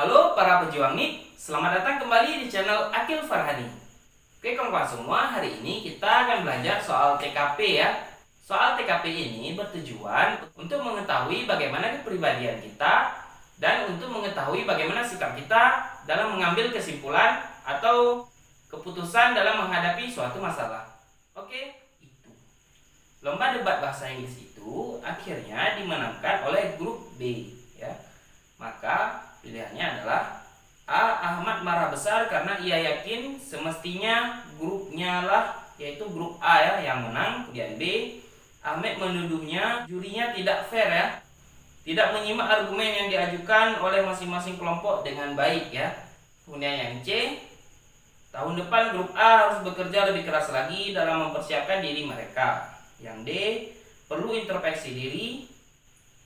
Halo para pejuang NIP, selamat datang kembali di channel Akil Farhani. Oke kawan-kawan semua, hari ini kita akan belajar soal TKP ya. Soal TKP ini bertujuan untuk mengetahui bagaimana kepribadian kita dan untuk mengetahui bagaimana sikap kita dalam mengambil kesimpulan atau keputusan dalam menghadapi suatu masalah. Oke, itu. Lomba debat bahasa Inggris itu akhirnya dimenangkan oleh grup B ya. Maka pilihannya adalah A. Ahmad marah besar karena ia yakin semestinya grupnya lah, yaitu grup A ya, yang menang. Kemudian B. Ahmed menuduhnya jurinya tidak fair ya, tidak menyimak argumen yang diajukan oleh masing-masing kelompok dengan baik ya. Kemudian yang C. Tahun depan grup A harus bekerja lebih keras lagi dalam mempersiapkan diri mereka. Yang D. Perlu introspeksi diri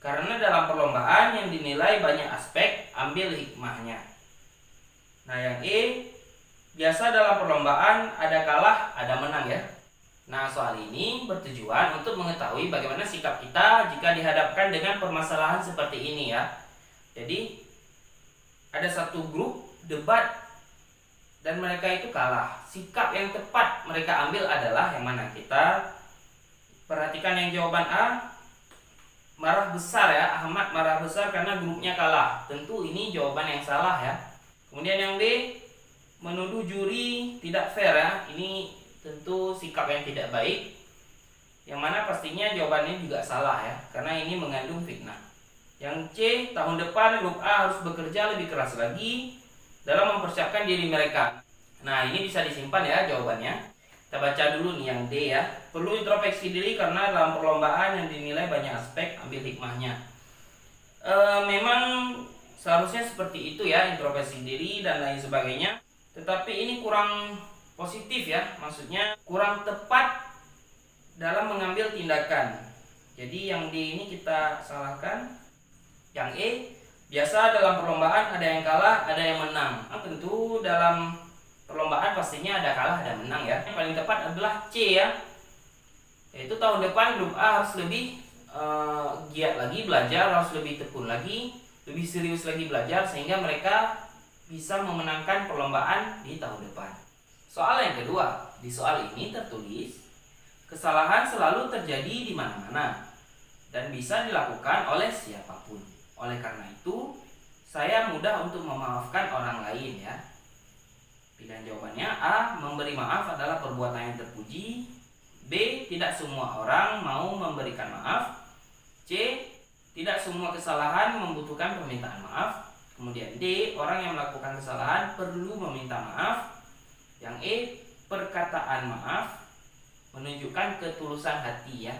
karena dalam perlombaan yang dinilai banyak aspek, ambil hikmahnya. Nah yang E, biasa dalam perlombaan ada kalah, ada menang ya. Nah soal ini bertujuan untuk mengetahui bagaimana sikap kita jika dihadapkan dengan permasalahan seperti ini ya. Jadi ada satu grup debat dan mereka itu kalah. Sikap yang tepat mereka ambil adalah yang mana? Kita perhatikan yang jawaban A. Marah besar ya, Ahmad marah besar karena grupnya kalah. Tentu ini jawaban yang salah ya. Kemudian yang B, menuduh juri tidak fair ya. Ini tentu sikap yang tidak baik, yang mana pastinya jawabannya juga salah ya, karena ini mengandung fitnah. Yang C, tahun depan grup A harus bekerja lebih keras lagi dalam mempersiapkan diri mereka. Nah ini bisa disimpan ya jawabannya. Kita baca dulu nih yang D ya. Perlu introspeksi diri karena dalam perlombaan yang dinilai banyak aspek, ambil hikmahnya. Memang seharusnya seperti itu ya, introspeksi diri dan lain sebagainya. Tetapi ini kurang positif ya, maksudnya kurang tepat dalam mengambil tindakan. Jadi yang D ini kita salahkan. Yang E, biasa dalam perlombaan ada yang kalah, ada yang menang. Nah, tentu dalam perlombaan pastinya ada kalah, ada menang ya. Yang paling tepat adalah C ya, yaitu tahun depan grup A harus lebih giat lagi belajar, harus lebih tekun lagi, lebih serius lagi belajar sehingga mereka bisa memenangkan perlombaan di tahun depan. Soal yang kedua, di soal ini tertulis kesalahan selalu terjadi di mana-mana dan bisa dilakukan oleh siapapun. Oleh karena itu, saya mudah untuk memaafkan orang lain ya. Pilihan jawabannya A. Memberi maaf adalah perbuatan yang terpuji. B. Tidak semua orang mau memberikan maaf. C. Tidak semua kesalahan membutuhkan permintaan maaf. Kemudian D. Orang yang melakukan kesalahan perlu meminta maaf. Yang E. Perkataan maaf menunjukkan ketulusan hati ya.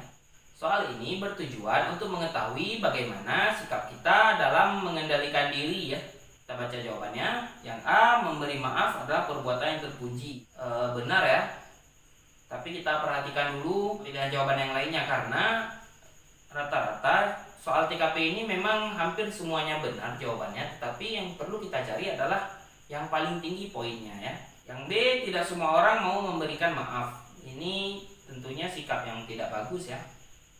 Soal ini bertujuan untuk mengetahui bagaimana sikap kita dalam mengendalikan diri ya. Kita baca jawabannya. Yang A, memberi maaf adalah perbuatan yang terpuji. Benar ya. Tapi kita perhatikan dulu pilihan jawaban yang lainnya, karena rata-rata soal TKP ini memang hampir semuanya benar jawabannya. Tetapi yang perlu kita cari adalah yang paling tinggi poinnya ya. Yang B, tidak semua orang mau memberikan maaf. Ini tentunya sikap yang tidak bagus ya.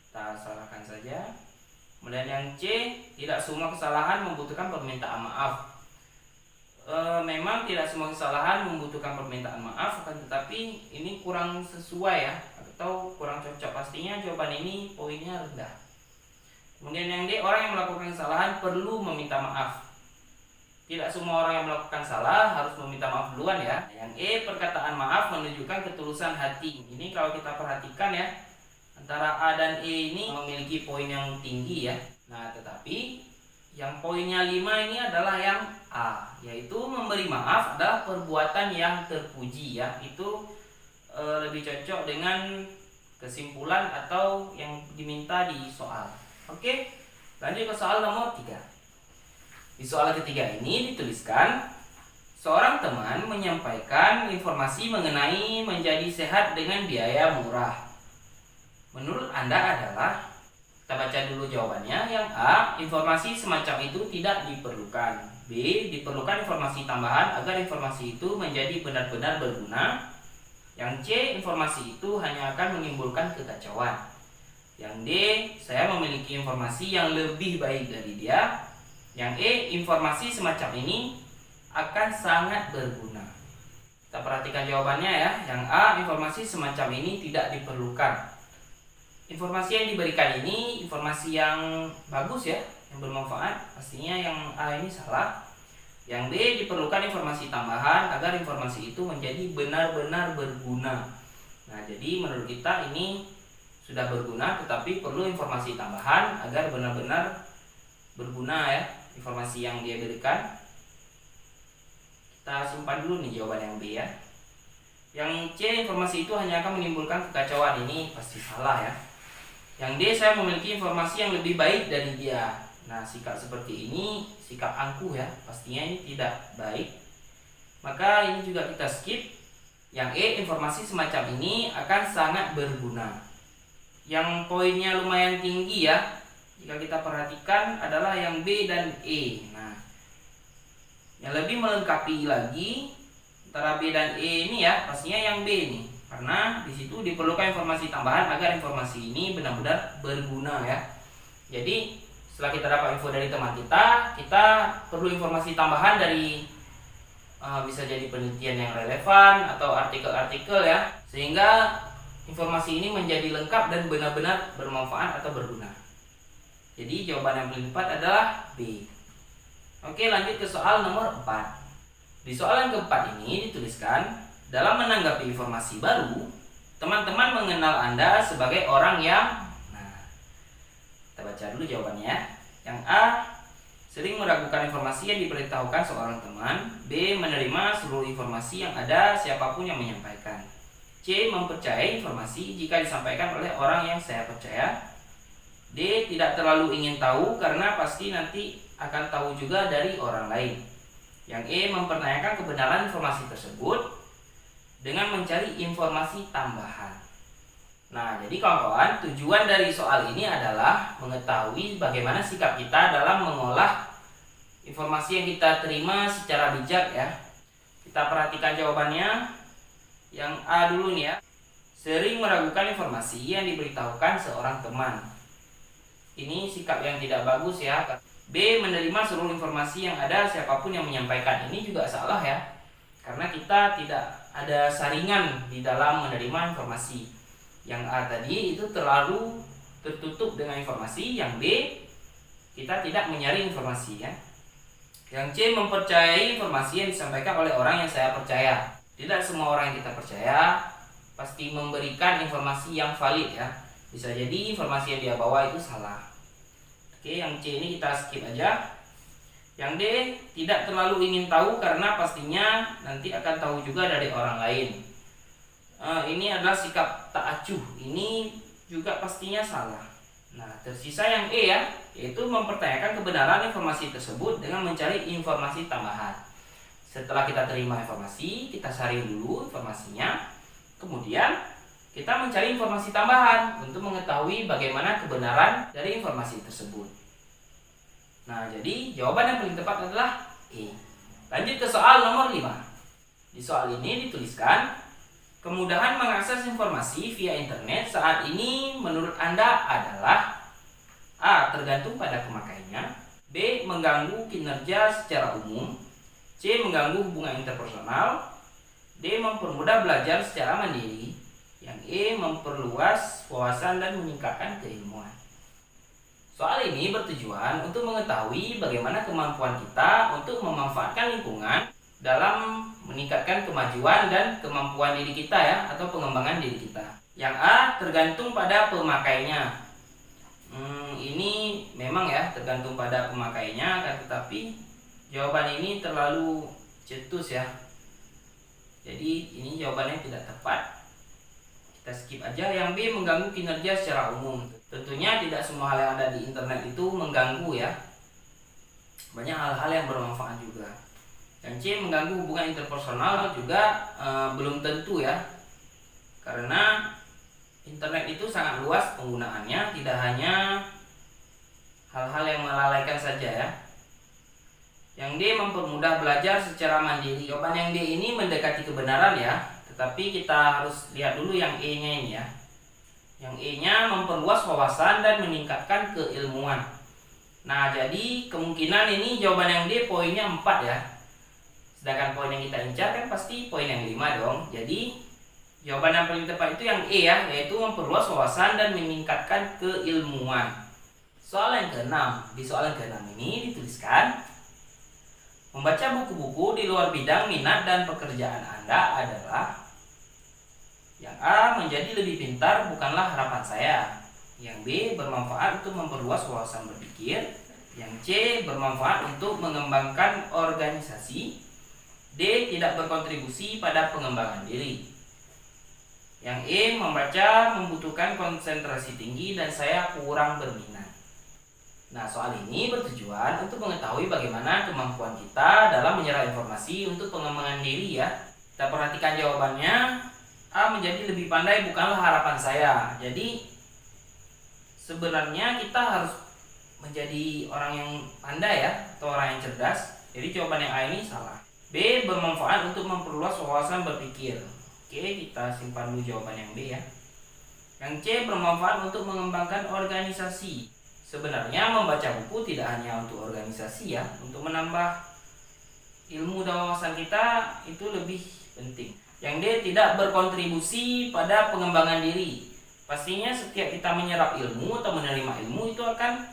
Kita salahkan saja. Kemudian yang C, tidak semua kesalahan membutuhkan permintaan maaf. Memang tidak semua kesalahan membutuhkan permintaan maaf, akan tetapi ini kurang sesuai ya, atau kurang cocok. Pastinya jawaban ini poinnya rendah. Kemudian yang D, orang yang melakukan kesalahan perlu meminta maaf. Tidak semua orang yang melakukan salah harus meminta maaf duluan ya. Yang E, perkataan maaf menunjukkan ketulusan hati. Ini kalau kita perhatikan ya, antara A dan E ini memiliki poin yang tinggi ya. Nah tetapi yang poinnya 5 ini adalah yang A, yaitu memberi maaf adalah perbuatan yang terpuji ya. Itu lebih cocok dengan kesimpulan atau yang diminta di soal. Oke, lanjut ke soal nomor 3. Di soal ketiga ini dituliskan, seorang teman menyampaikan informasi mengenai menjadi sehat dengan biaya murah. Menurut Anda adalah? Kita baca dulu jawabannya. Yang A, informasi semacam itu tidak diperlukan. B, diperlukan informasi tambahan agar informasi itu menjadi benar-benar berguna. Yang C, informasi itu hanya akan menimbulkan kekacauan. Yang D, saya memiliki informasi yang lebih baik dari dia. Yang E, informasi semacam ini akan sangat berguna. Kita perhatikan jawabannya ya. Yang A, informasi semacam ini tidak diperlukan. Informasi yang diberikan ini informasi yang bagus ya, yang bermanfaat. Pastinya yang A ini salah. Yang B, diperlukan informasi tambahan agar informasi itu menjadi benar-benar berguna. Nah, jadi menurut kita ini sudah berguna, tetapi perlu informasi tambahan agar benar-benar berguna ya informasi yang dia berikan. Kita simpan dulu nih jawaban yang B ya. Yang C, informasi itu hanya akan menimbulkan kekacauan. Ini pasti salah ya. Yang D, saya memiliki informasi yang lebih baik dari dia. Nah, sikap seperti ini sikap angkuh ya, pastinya ini tidak baik. Maka ini juga kita skip. Yang E, informasi semacam ini akan sangat berguna. Yang poinnya lumayan tinggi ya, jika kita perhatikan adalah yang B dan E. Nah, yang lebih melengkapi lagi antara B dan E ini ya, pastinya yang B nih. Karena di situ diperlukan informasi tambahan agar informasi ini benar-benar berguna ya. Jadi setelah kita dapat info dari teman kita perlu informasi tambahan dari bisa jadi penelitian yang relevan atau artikel-artikel ya, sehingga informasi ini menjadi lengkap dan benar-benar bermanfaat atau berguna. Jadi jawaban yang paling tepat adalah B. Oke, lanjut ke soal nomor 4. Di soal yang keempat ini dituliskan, dalam menanggapi informasi baru, teman-teman mengenal Anda sebagai orang yang... Nah, kita baca dulu jawabannya. Yang A, sering meragukan informasi yang diberitahukan seorang teman. B, menerima seluruh informasi yang ada siapapun yang menyampaikan. C, mempercayai informasi jika disampaikan oleh orang yang saya percaya. D, tidak terlalu ingin tahu karena pasti nanti akan tahu juga dari orang lain. Yang E, mempertanyakan kebenaran informasi tersebut dengan mencari informasi tambahan. Nah, jadi kawan-kawan, tujuan dari soal ini adalah mengetahui bagaimana sikap kita dalam mengolah informasi yang kita terima secara bijak ya. Kita perhatikan jawabannya. Yang A dulu nih ya. Sering meragukan informasi yang diberitahukan seorang teman. Ini sikap yang tidak bagus ya. B, menerima seluruh informasi yang ada siapapun yang menyampaikan. Ini juga salah ya. Karena kita tidak ada saringan di dalam menerima informasi. Yang A tadi itu terlalu tertutup dengan informasi. Yang B, kita tidak menyaring informasi ya. Yang C, mempercayai informasi yang disampaikan oleh orang yang saya percaya. Tidak semua orang yang kita percaya pasti memberikan informasi yang valid ya. Bisa jadi informasi yang dia bawa itu salah. Oke, yang C ini kita skip aja. Yang D, tidak terlalu ingin tahu karena pastinya nanti akan tahu juga dari orang lain. Ini adalah sikap tak acuh. Ini juga pastinya salah. Nah, tersisa yang E ya, yaitu mempertanyakan kebenaran informasi tersebut dengan mencari informasi tambahan. Setelah kita terima informasi, kita saring dulu informasinya. Kemudian kita mencari informasi tambahan untuk mengetahui bagaimana kebenaran dari informasi tersebut. Nah, jadi jawaban yang paling tepat adalah E. Lanjut ke soal nomor 5. Di soal ini dituliskan, kemudahan mengakses informasi via internet saat ini menurut Anda adalah A, tergantung pada pemakainya. B, mengganggu kinerja secara umum. C, mengganggu hubungan interpersonal. D, mempermudah belajar secara mandiri. Yang E, memperluas wawasan dan meningkatkan keilmuan. Soal ini bertujuan untuk mengetahui bagaimana kemampuan kita untuk memanfaatkan lingkungan dalam meningkatkan kemajuan dan kemampuan diri kita ya, atau pengembangan diri kita. Yang A, tergantung pada pemakainya. Ini memang ya tergantung pada pemakainya, kan, tetapi jawaban ini terlalu cetus ya. Jadi ini jawabannya tidak tepat. Kita skip aja. Yang B, mengganggu kinerja secara umum. Tentunya tidak semua hal yang ada di internet itu mengganggu ya. Banyak hal-hal yang bermanfaat juga. Yang C, mengganggu hubungan interpersonal juga belum tentu ya. Karena internet itu sangat luas penggunaannya, tidak hanya hal-hal yang melalaikan saja ya. Yang D, mempermudah belajar secara mandiri. Jawaban yang D ini mendekati kebenaran ya, tetapi kita harus lihat dulu yang E-nya ini ya. Yang E-nya memperluas wawasan dan meningkatkan keilmuan. Nah, jadi kemungkinan ini jawaban yang D poinnya 4 ya. Sedangkan poin yang kita incar kan pasti poin yang 5 dong. Jadi jawaban yang paling tepat itu yang E ya, yaitu memperluas wawasan dan meningkatkan keilmuan. Soal yang ke-6. Di soal yang ke-6 ini dituliskan, membaca buku-buku di luar bidang minat dan pekerjaan Anda adalah yang A. Menjadi lebih pintar bukanlah harapan saya. Yang B. Bermanfaat untuk memperluas wawasan berpikir. Yang C. Bermanfaat untuk mengembangkan organisasi. D. Tidak berkontribusi pada pengembangan diri. Yang E. Membaca membutuhkan konsentrasi tinggi dan saya kurang berminat. Nah, soal ini bertujuan untuk mengetahui bagaimana kemampuan kita dalam menyerap informasi untuk pengembangan diri ya. Kita perhatikan jawabannya. A. Menjadi lebih pandai bukanlah harapan saya. Jadi sebenarnya kita harus menjadi orang yang pandai ya, atau orang yang cerdas. Jadi jawaban yang A ini salah. B. Bermanfaat untuk memperluas wawasan berpikir. Oke, kita simpan dulu jawaban yang B ya. Yang C. Bermanfaat untuk mengembangkan organisasi. Sebenarnya membaca buku tidak hanya untuk organisasi ya, untuk menambah ilmu dan wawasan kita itu lebih penting. Yang D. Tidak berkontribusi pada pengembangan diri. Pastinya setiap kita menyerap ilmu atau menerima ilmu itu akan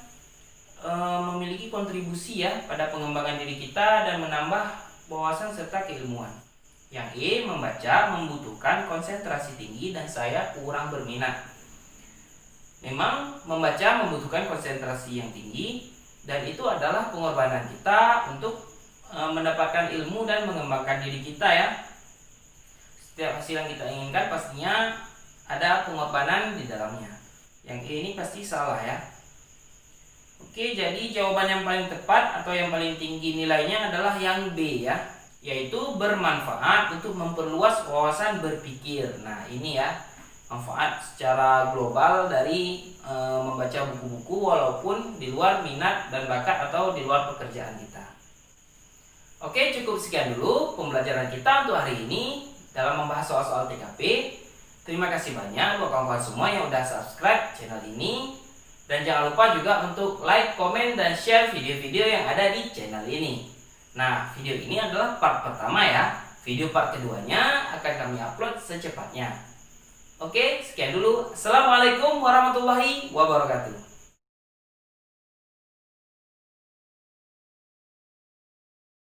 memiliki kontribusi ya pada pengembangan diri kita dan menambah wawasan serta keilmuan. Yang E. Membaca membutuhkan konsentrasi tinggi dan saya kurang berminat. Memang membaca membutuhkan konsentrasi yang tinggi dan itu adalah pengorbanan kita untuk mendapatkan ilmu dan mengembangkan diri kita ya. Setiap hasil yang kita inginkan pastinya ada pengorbanan di dalamnya. Yang E ini pasti salah ya. Oke, jadi jawaban yang paling tepat atau yang paling tinggi nilainya adalah yang B ya, yaitu bermanfaat untuk memperluas wawasan berpikir. Nah, ini ya, manfaat secara global dari membaca buku-buku walaupun di luar minat dan bakat atau di luar pekerjaan kita. Oke, cukup sekian dulu pembelajaran kita untuk hari ini dalam membahas soal-soal TKP. Terima kasih banyak buat kawan-kawan semua yang udah subscribe channel ini. Dan jangan lupa juga untuk like, komen, dan share video-video yang ada di channel ini. Nah, video ini adalah part pertama ya. Video part keduanya akan kami upload secepatnya. Oke, sekian dulu. Assalamualaikum warahmatullahi wabarakatuh.